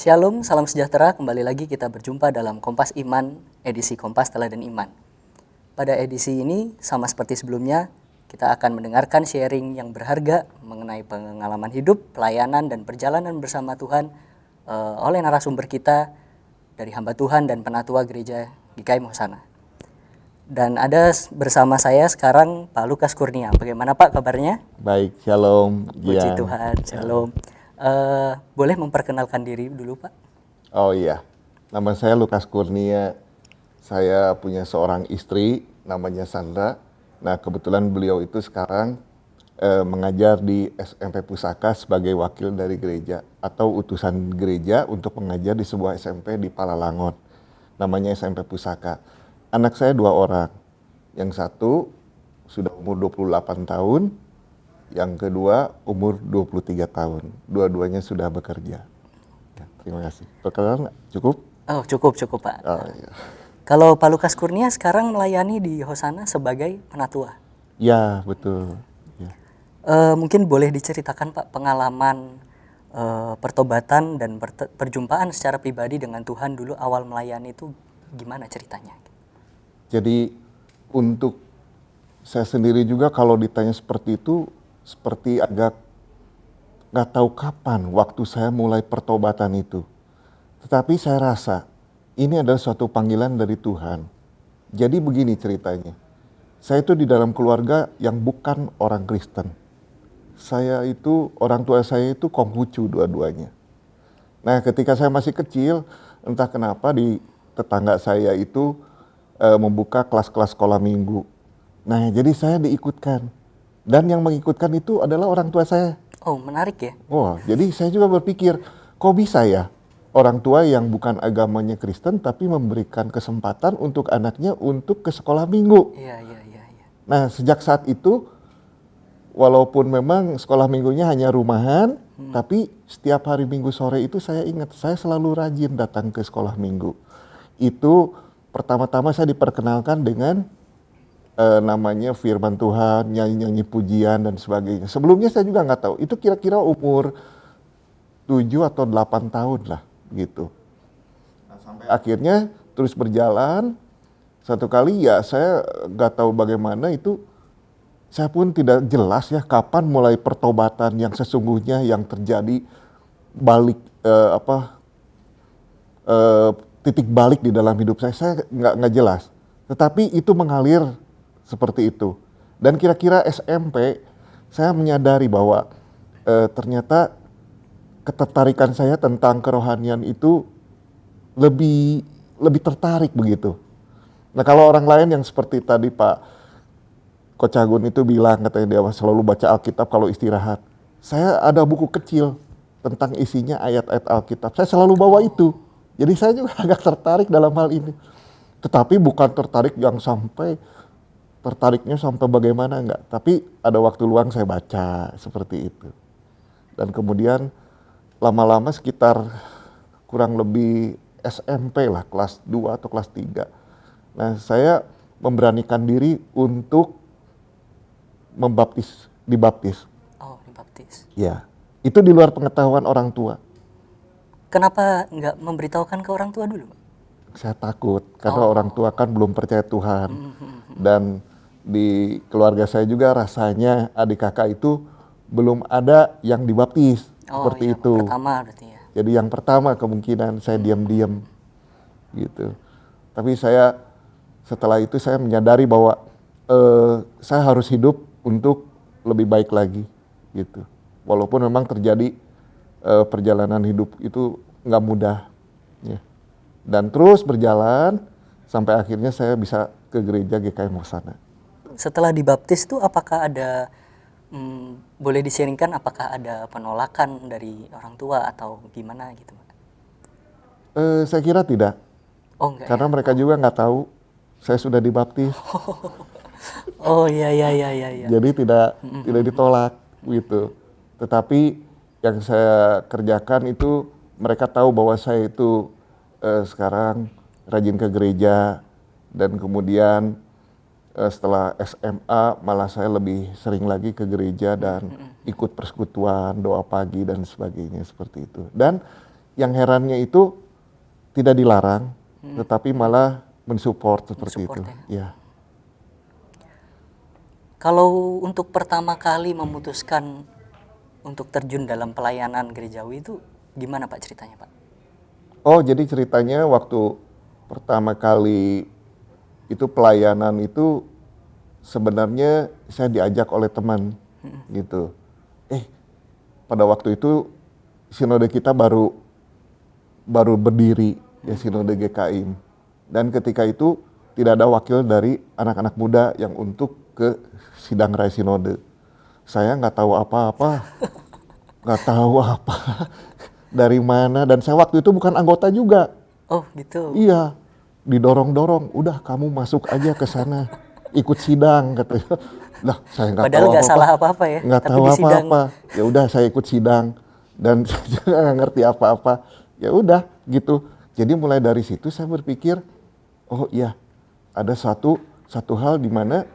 Shalom, salam sejahtera. Kembali lagi kita berjumpa dalam Kompas Iman, edisi Kompas Teladan Iman. Pada edisi ini, sama seperti sebelumnya, kita akan mendengarkan sharing yang berharga mengenai pengalaman hidup, pelayanan, dan perjalanan bersama Tuhan oleh narasumber kita dari hamba Tuhan dan penatua gereja GKI Hosana. Dan ada bersama saya sekarang Pak Lukas Kurnia. Bagaimana Pak kabarnya? Baik, shalom. Puji Tuhan, shalom. Boleh memperkenalkan diri dulu Pak? Oh iya, nama saya Lukas Kurnia. Saya punya seorang istri, namanya Sandra. Nah kebetulan beliau itu sekarang mengajar di SMP Pusaka sebagai wakil dari gereja atau utusan gereja untuk mengajar di sebuah SMP di Palalangon. Namanya SMP Pusaka. Anak saya 2 orang. Yang satu sudah umur 28 tahun, yang kedua umur 23 tahun. Dua-duanya sudah bekerja. Ya, terima kasih. Perkenalan cukup? Oh cukup Pak. Oh, iya. Kalau Pak Lukas Kurnia sekarang melayani di Hosana sebagai penatua. Ya, betul. Ya. Mungkin boleh diceritakan Pak pengalaman pertobatan dan perjumpaan secara pribadi dengan Tuhan dulu awal melayani itu gimana ceritanya? Jadi untuk saya sendiri juga kalau ditanya seperti itu, seperti agak nggak tahu kapan waktu saya mulai pertobatan itu. Tetapi saya rasa ini adalah suatu panggilan dari Tuhan. Jadi begini ceritanya. Saya itu di dalam keluarga yang bukan orang Kristen. Orang tua saya itu Konghucu dua-duanya. Nah ketika saya masih kecil, entah kenapa di tetangga saya itu membuka kelas-kelas sekolah minggu. Nah jadi saya diikutkan. Dan yang mengikutkan itu adalah orang tua saya. Oh menarik ya. Wah, jadi saya juga berpikir, kok bisa ya orang tua yang bukan agamanya Kristen tapi memberikan kesempatan untuk anaknya untuk ke sekolah minggu. Iya. Nah, sejak saat itu, walaupun memang sekolah minggunya hanya rumahan, tapi setiap hari Minggu sore itu saya ingat, saya selalu rajin datang ke sekolah minggu. Itu pertama-tama saya diperkenalkan dengan namanya firman Tuhan, nyanyi-nyanyi pujian dan sebagainya. Sebelumnya saya juga nggak tahu, itu kira-kira umur 7 atau 8 tahun lah gitu. Nah, sampai akhirnya terus berjalan, satu kali ya saya nggak tahu bagaimana itu, saya pun tidak jelas ya kapan mulai pertobatan yang sesungguhnya yang terjadi balik titik balik di dalam hidup saya nggak jelas. Tetapi itu mengalir seperti itu. Dan kira-kira SMP, saya menyadari bahwa ternyata ketertarikan saya tentang kerohanian itu lebih tertarik begitu. Nah kalau orang lain yang seperti tadi Pak Coach Agun itu bilang, katanya dia selalu baca Alkitab kalau istirahat. Saya ada buku kecil tentang isinya ayat-ayat Alkitab. Saya selalu bawa itu. Jadi saya juga agak tertarik dalam hal ini. Tetapi bukan tertariknya sampai bagaimana enggak. Tapi ada waktu luang saya baca seperti itu. Dan kemudian lama-lama sekitar kurang lebih SMP lah, kelas 2 atau kelas 3. Nah saya memberanikan diri untuk dibaptis. Oh dibaptis. Ya, itu di luar pengetahuan orang tua. Kenapa nggak memberitahukan ke orang tua dulu? Saya takut karena orang tua kan belum percaya Tuhan. Dan di keluarga saya juga rasanya adik kakak itu belum ada yang dibaptis seperti itu. Pertama berarti ya. Jadi yang pertama kemungkinan saya diam-diam gitu. Tapi setelah itu saya menyadari bahwa saya harus hidup untuk lebih baik lagi gitu. Walaupun memang terjadi perjalanan hidup itu nggak mudah ya. Dan terus berjalan sampai akhirnya saya bisa ke gereja GKI Hosana. Setelah dibaptis tuh apakah ada boleh di-sharingkan apakah ada penolakan dari orang tua atau gimana gitu? Saya kira tidak. Oh enggak. Karena mereka juga nggak tahu saya sudah dibaptis. Oh iya. Jadi tidak ditolak gitu. Tetapi yang saya kerjakan itu mereka tahu bahwa saya itu sekarang rajin ke gereja, dan kemudian setelah SMA malah saya lebih sering lagi ke gereja dan ikut persekutuan, doa pagi dan sebagainya seperti itu. Dan yang herannya itu tidak dilarang, tetapi malah mensupport seperti Mensupport itu. ya. Ya. Kalau untuk pertama kali memutuskan untuk terjun dalam pelayanan gerejawi itu gimana Pak ceritanya Pak? Oh, jadi ceritanya waktu pertama kali itu pelayanan itu sebenarnya saya diajak oleh teman gitu. Pada waktu itu sinode kita baru berdiri ya, sinode GKIM. Dan ketika itu tidak ada wakil dari anak-anak muda yang untuk ke sidang raya sinode. Saya nggak tahu apa-apa, nggak tahu apa dari mana, dan saya waktu itu bukan anggota juga. Oh gitu. Iya, didorong-dorong, udah kamu masuk aja ke sana, ikut sidang katanya. Lah, saya nggak tahu Padahal nggak apa-apa, salah apa-apa ya, nggak tapi tahu di sidang. apa-apa. Ya udah saya ikut sidang dan saya juga nggak ngerti apa-apa. Ya udah gitu. Jadi mulai dari situ saya berpikir, oh iya, ada satu hal di mana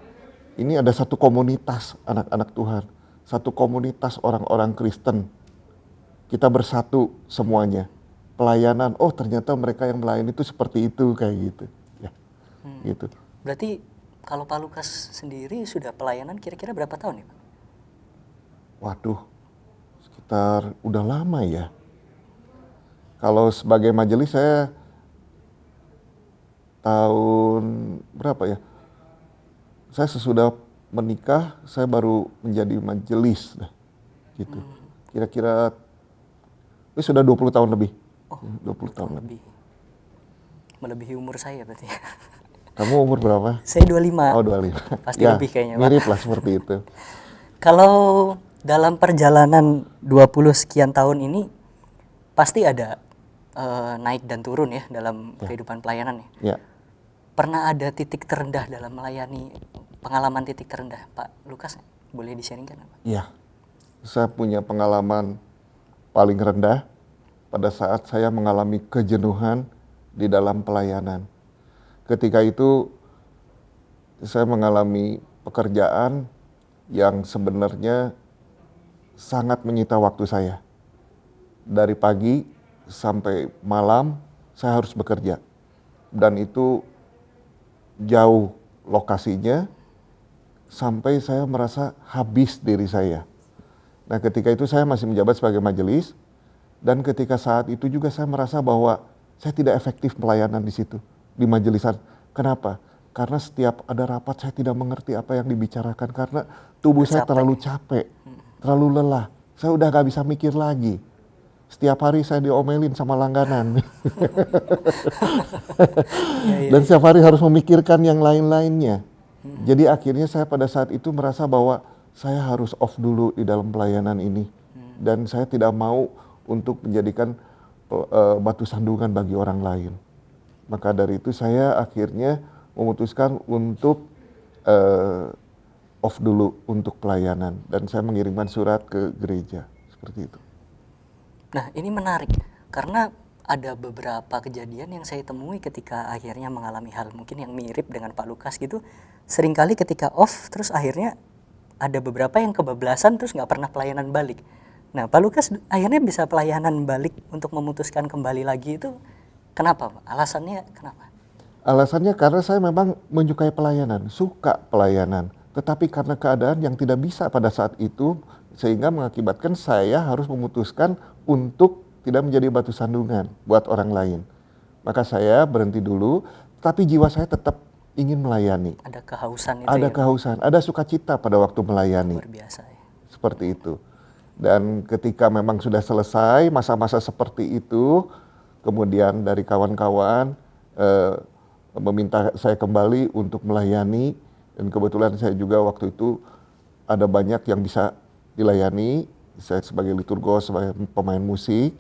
ini ada satu komunitas anak-anak Tuhan, satu komunitas orang-orang Kristen. Kita bersatu semuanya. Pelayanan, oh ternyata mereka yang melayani itu seperti itu, kayak gitu. Ya, gitu. Berarti kalau Pak Lukas sendiri sudah pelayanan kira-kira berapa tahun ya Pak? Waduh, sekitar udah lama ya. Kalau sebagai majelis saya tahun berapa ya? Saya sesudah menikah, saya baru menjadi majelis, gitu. Kira-kira sudah 20 tahun lebih. Oh, 20 tahun lebih. lebih. Melebihi umur saya berarti. Kamu umur berapa? Saya 25. Oh, 25. Pasti Ya, lebih kayaknya Pak. mirip lah seperti itu. Kalau dalam perjalanan 20 sekian tahun ini pasti ada naik dan turun ya dalam kehidupan pelayanan ya. Ya, Pernah ada titik terendah dalam melayani, pengalaman titik terendah Pak Lukas, boleh di-sharingkan Pak? ya. Saya punya pengalaman paling rendah pada saat saya mengalami kejenuhan di dalam pelayanan. Ketika itu saya mengalami pekerjaan yang sebenarnya sangat menyita waktu saya. Dari pagi sampai malam saya harus bekerja. Dan itu jauh lokasinya sampai saya merasa habis diri saya. Nah, ketika itu saya masih menjabat sebagai majelis, dan ketika saat itu juga saya merasa bahwa saya tidak efektif pelayanan di situ, di majelisan. Kenapa? Karena setiap ada rapat saya tidak mengerti apa yang dibicarakan karena tubuh saya terlalu capek, terlalu lelah. Saya udah gak bisa mikir lagi. Setiap hari saya diomelin sama langganan. Dan setiap hari harus memikirkan yang lain-lainnya. Jadi akhirnya saya pada saat itu merasa bahwa saya harus off dulu di dalam pelayanan ini. Dan saya tidak mau untuk menjadikan batu sandungan bagi orang lain. Maka dari itu saya akhirnya memutuskan untuk off dulu untuk pelayanan. Dan saya mengirimkan surat ke gereja. Seperti itu. Nah ini menarik karena ada beberapa kejadian yang saya temui ketika akhirnya mengalami hal mungkin yang mirip dengan Pak Lukas gitu. Seringkali ketika off terus akhirnya ada beberapa yang kebablasan terus nggak pernah pelayanan balik. Nah Pak Lukas akhirnya bisa pelayanan balik untuk memutuskan kembali lagi itu kenapa Pak? Alasannya kenapa? Alasannya karena saya memang menyukai pelayanan, suka pelayanan. Tetapi karena keadaan yang tidak bisa pada saat itu, sehingga mengakibatkan saya harus memutuskan untuk tidak menjadi batu sandungan buat orang lain. Maka saya berhenti dulu, tapi jiwa saya tetap ingin melayani. Ada kehausan itu Ada ya? kehausan, ada sukacita pada waktu melayani. Luar biasa ya. Seperti itu. Dan ketika memang sudah selesai masa-masa seperti itu, kemudian dari kawan-kawan meminta saya kembali untuk melayani, dan kebetulan saya juga waktu itu ada banyak yang bisa dilayani. Saya sebagai liturgos, sebagai pemain musik,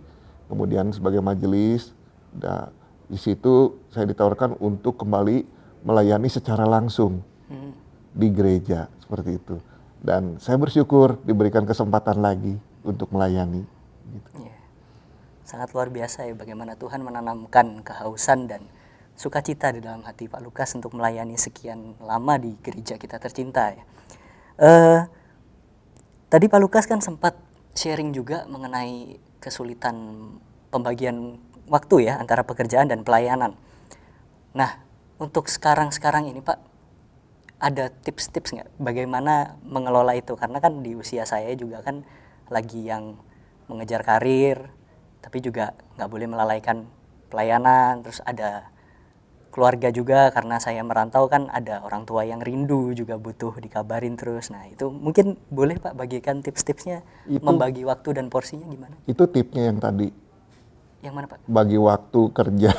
kemudian sebagai majelis. Nah, di situ saya ditawarkan untuk kembali melayani secara langsung di gereja, seperti itu. Dan saya bersyukur diberikan kesempatan lagi untuk melayani. Gitu. Ya. Sangat luar biasa ya bagaimana Tuhan menanamkan kehausan dan sukacita di dalam hati Pak Lukas untuk melayani sekian lama di gereja kita tercinta ya. Tadi Pak Lukas kan sempat sharing juga mengenai kesulitan pembagian waktu ya antara pekerjaan dan pelayanan. Nah, untuk sekarang ini Pak, ada tips-tips nggak bagaimana mengelola itu? Karena kan di usia saya juga kan lagi yang mengejar karir, tapi juga nggak boleh melalaikan pelayanan. Terus ada keluarga juga, karena saya merantau kan ada orang tua yang rindu juga butuh dikabarin terus. Nah itu mungkin boleh Pak bagikan tips-tipsnya Itu membagi waktu dan porsinya gimana? itu tipsnya yang tadi, Yang mana Pak? bagi waktu kerja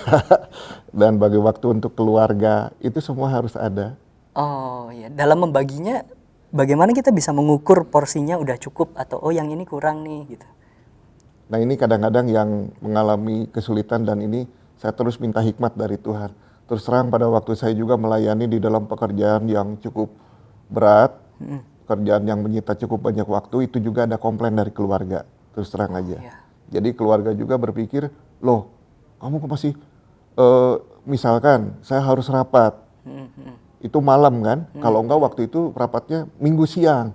dan bagi waktu untuk keluarga, itu semua harus ada. Oh ya, dalam membaginya bagaimana kita bisa mengukur porsinya udah cukup atau oh yang ini kurang nih gitu. Nah ini kadang-kadang yang mengalami kesulitan dan ini saya terus minta hikmat dari Tuhan. Terus terang pada waktu saya juga melayani di dalam pekerjaan yang cukup berat, pekerjaan yang menyita cukup banyak waktu, itu juga ada komplain dari keluarga, terus terang aja. Ya. Jadi keluarga juga berpikir, loh kamu kok masih, misalkan saya harus rapat, itu malam kan, kalau enggak waktu itu rapatnya minggu siang.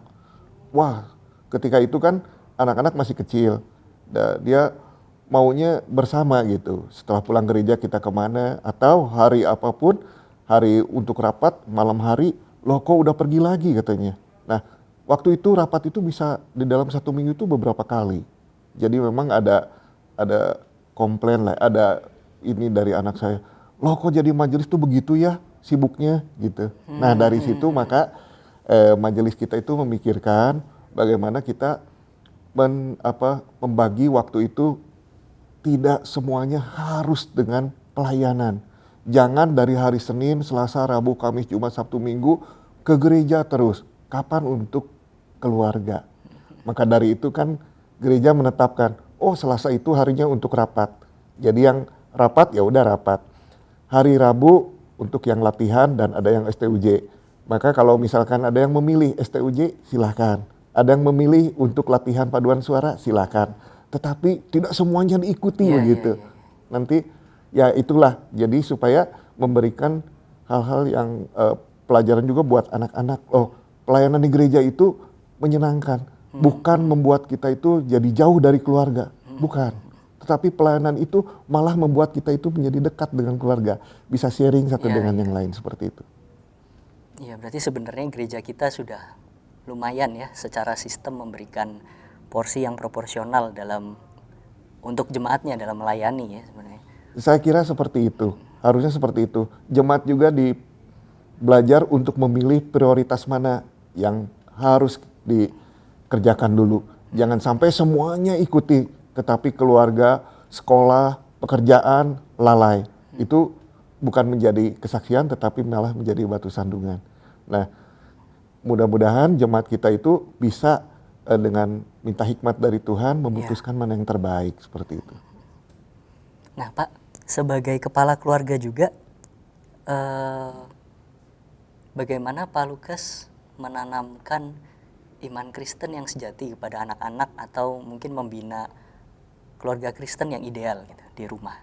Wah, ketika itu kan anak-anak masih kecil, dia maunya bersama gitu. Setelah pulang gereja kita kemana, atau hari apapun, hari untuk rapat, malam hari, loh kok udah pergi lagi katanya. Nah, waktu itu rapat itu bisa di dalam 1 minggu itu beberapa kali. Jadi memang ada komplain lah, ada ini dari anak saya, loh kok jadi majelis tuh begitu ya, sibuknya gitu. Nah dari situ maka majelis kita itu memikirkan bagaimana kita membagi waktu itu, tidak semuanya harus dengan pelayanan. Jangan dari hari Senin, Selasa, Rabu, Kamis, Jumat, Sabtu, Minggu ke gereja terus. Kapan untuk keluarga? Maka dari itu kan gereja menetapkan, oh Selasa itu harinya untuk rapat. Jadi yang rapat ya udah rapat. Hari Rabu untuk yang latihan dan ada yang STUJ. Maka kalau misalkan ada yang memilih STUJ, silahkan. Ada yang memilih untuk latihan paduan suara, silahkan. Tetapi tidak semuanya diikuti begitu. Nanti ya itulah, jadi supaya memberikan hal-hal yang pelajaran juga buat anak-anak. Oh, pelayanan di gereja itu menyenangkan, bukan membuat kita itu jadi jauh dari keluarga, bukan. Tetapi pelayanan itu malah membuat kita itu menjadi dekat dengan keluarga, bisa sharing satu dengan yang lain seperti itu. Iya, berarti sebenarnya gereja kita sudah lumayan ya secara sistem memberikan porsi yang proporsional dalam untuk jemaatnya dalam melayani ya sebenarnya. Saya kira seperti itu, harusnya seperti itu. Jemaat juga belajar untuk memilih prioritas mana yang harus dikerjakan dulu. Jangan sampai semuanya ikuti, tetapi keluarga, sekolah, pekerjaan lalai. Itu bukan menjadi kesaksian, tetapi malah menjadi batu sandungan. Nah, mudah-mudahan jemaat kita itu bisa dengan minta hikmat dari Tuhan memutuskan mana yang terbaik seperti itu. Nah Pak, sebagai kepala keluarga juga, bagaimana Pak Lukas menanamkan iman Kristen yang sejati kepada anak-anak atau mungkin membina keluarga Kristen yang ideal gitu di rumah?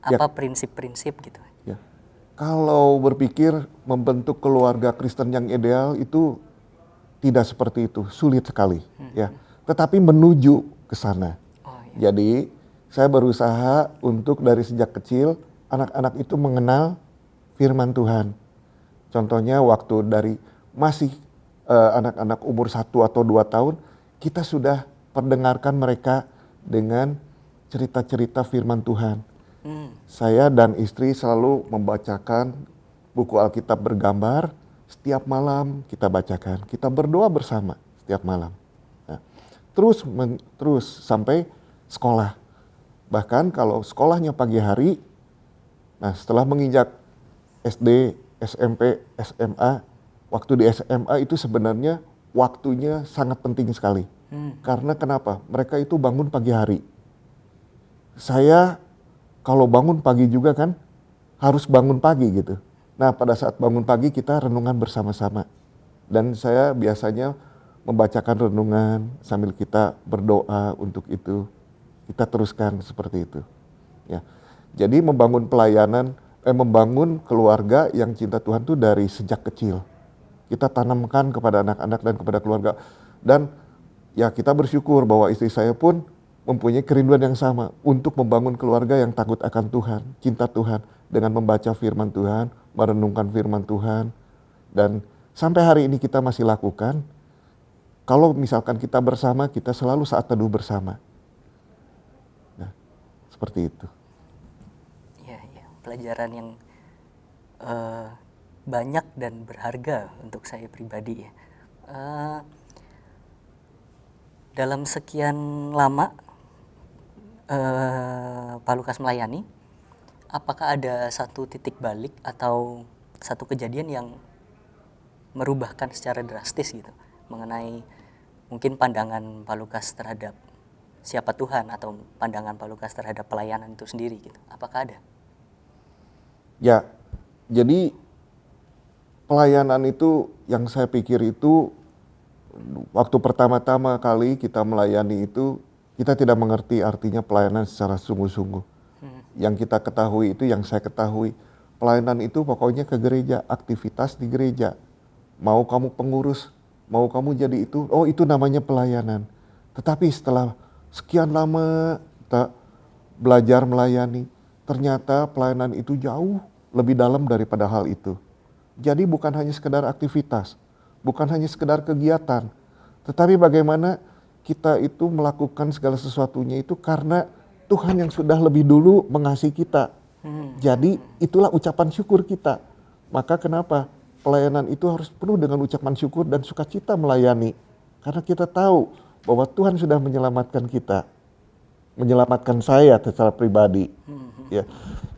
Apa prinsip-prinsip gitu? Ya. Kalau berpikir membentuk keluarga Kristen yang ideal itu tidak seperti itu, sulit sekali ya. Tetapi menuju ke sana. Jadi saya berusaha untuk dari sejak kecil anak-anak itu mengenal firman Tuhan. Contohnya waktu dari masih anak-anak umur 1 atau 2 tahun, kita sudah perdengarkan mereka dengan cerita-cerita firman Tuhan. Saya dan istri selalu membacakan buku Alkitab bergambar. Setiap malam kita bacakan, kita berdoa bersama setiap malam. Nah, terus sampai sekolah. Bahkan kalau sekolahnya pagi hari, nah setelah menginjak SD, SMP, SMA, waktu di SMA itu sebenarnya waktunya sangat penting sekali. Karena kenapa? Mereka itu bangun pagi hari. Saya kalau bangun pagi juga kan harus bangun pagi gitu. Nah pada saat bangun pagi kita renungan bersama-sama. Dan saya biasanya membacakan renungan sambil kita berdoa untuk itu. Kita teruskan seperti itu. Ya. Jadi membangun pelayanan, membangun keluarga yang cinta Tuhan itu dari sejak kecil. Kita tanamkan kepada anak-anak dan kepada keluarga. Dan ya kita bersyukur bahwa istri saya pun mempunyai kerinduan yang sama untuk membangun keluarga yang takut akan Tuhan, cinta Tuhan, dengan membaca firman Tuhan, merenungkan firman Tuhan. Dan sampai hari ini kita masih lakukan. Kalau misalkan kita bersama, kita selalu saat teduh bersama. Nah, seperti itu. Iya, iya. Pelajaran yang banyak dan berharga untuk saya pribadi ya. Dalam sekian lama Pak Lukas melayani, apakah ada satu titik balik atau satu kejadian yang merubahkan secara drastis gitu mengenai mungkin pandangan Pak Lukas terhadap siapa Tuhan atau pandangan Pak Lukas terhadap pelayanan itu sendiri gitu? Apakah ada? Ya, jadi pelayanan itu yang saya pikir itu waktu pertama-tama kali kita melayani itu kita tidak mengerti artinya pelayanan secara sungguh-sungguh. Yang kita ketahui itu, yang saya ketahui, pelayanan itu pokoknya ke gereja, aktivitas di gereja. Mau kamu pengurus, mau kamu jadi itu, oh itu namanya pelayanan. Tetapi setelah sekian lama kita belajar melayani, ternyata pelayanan itu jauh lebih dalam daripada hal itu. Jadi bukan hanya sekedar aktivitas, bukan hanya sekedar kegiatan, tetapi bagaimana kita itu melakukan segala sesuatunya itu karena Tuhan yang sudah lebih dulu mengasihi kita. Jadi itulah ucapan syukur kita. Maka kenapa pelayanan itu harus penuh dengan ucapan syukur dan sukacita melayani. Karena kita tahu bahwa Tuhan sudah menyelamatkan kita. Menyelamatkan saya secara pribadi. Ya.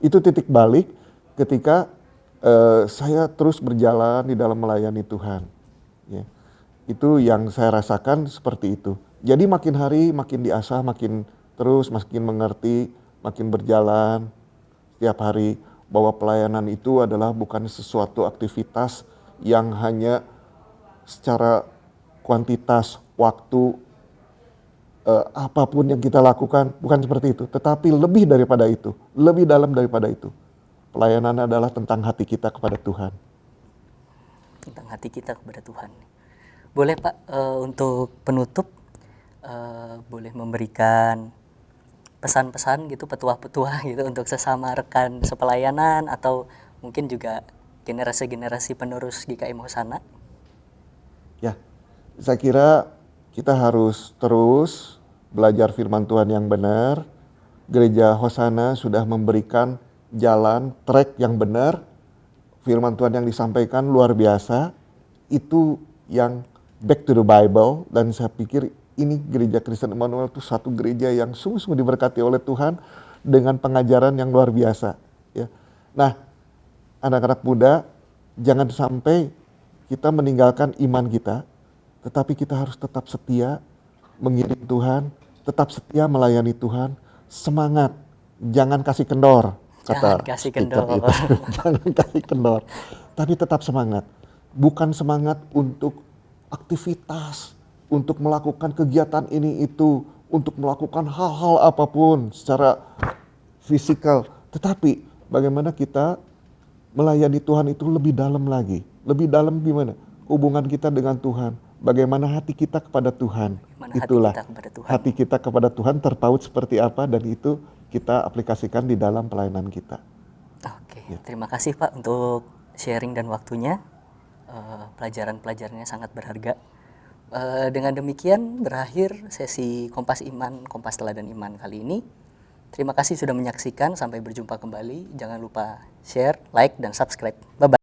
Itu titik balik ketika saya terus berjalan di dalam melayani Tuhan. Ya. Itu yang saya rasakan seperti itu. Jadi makin hari makin diasah, makin terus makin mengerti, makin berjalan setiap hari bahwa pelayanan itu adalah bukan sesuatu aktivitas yang hanya secara kuantitas waktu apapun yang kita lakukan, bukan seperti itu, tetapi lebih daripada itu, lebih dalam daripada itu. Pelayanan adalah tentang hati kita kepada Tuhan. Tentang hati kita kepada Tuhan. Boleh Pak, untuk penutup boleh memberikan pesan-pesan gitu, petuah-petuah gitu untuk sesama rekan sepelayanan atau mungkin juga generasi-generasi penerus GKM Hosana? Ya, saya kira kita harus terus belajar firman Tuhan yang benar. Gereja Hosana sudah memberikan jalan, trek yang benar. Firman Tuhan yang disampaikan luar biasa. Itu yang back to the Bible, dan saya pikir ini gereja Kristen Emmanuel itu satu gereja yang sungguh-sungguh diberkati oleh Tuhan dengan pengajaran yang luar biasa. Ya. Nah, anak-anak muda, jangan sampai kita meninggalkan iman kita, tetapi kita harus tetap setia mengiring Tuhan, tetap setia melayani Tuhan, semangat, jangan kasih kendor, Jangan kata kasih speaker kendor. itu. Jangan kasih kendor, tapi tetap semangat. Bukan semangat untuk aktivitas, untuk melakukan kegiatan ini itu, untuk melakukan hal-hal apapun secara fisikal. Tetapi bagaimana kita melayani Tuhan itu lebih dalam lagi. Lebih dalam gimana? Hubungan kita dengan Tuhan. Bagaimana hati kita kepada Tuhan. Bagaimana Itulah hati kita kepada Tuhan. hati kita kepada Tuhan terpaut seperti apa, dan itu kita aplikasikan di dalam pelayanan kita. Oke, terima kasih Pak untuk sharing dan waktunya. Pelajaran-pelajarannya sangat berharga. Dengan demikian berakhir sesi Kompas Iman, Kompas Teladan Iman kali ini. Terima kasih sudah menyaksikan, sampai berjumpa kembali. Jangan lupa share, like, dan subscribe. Bye-bye.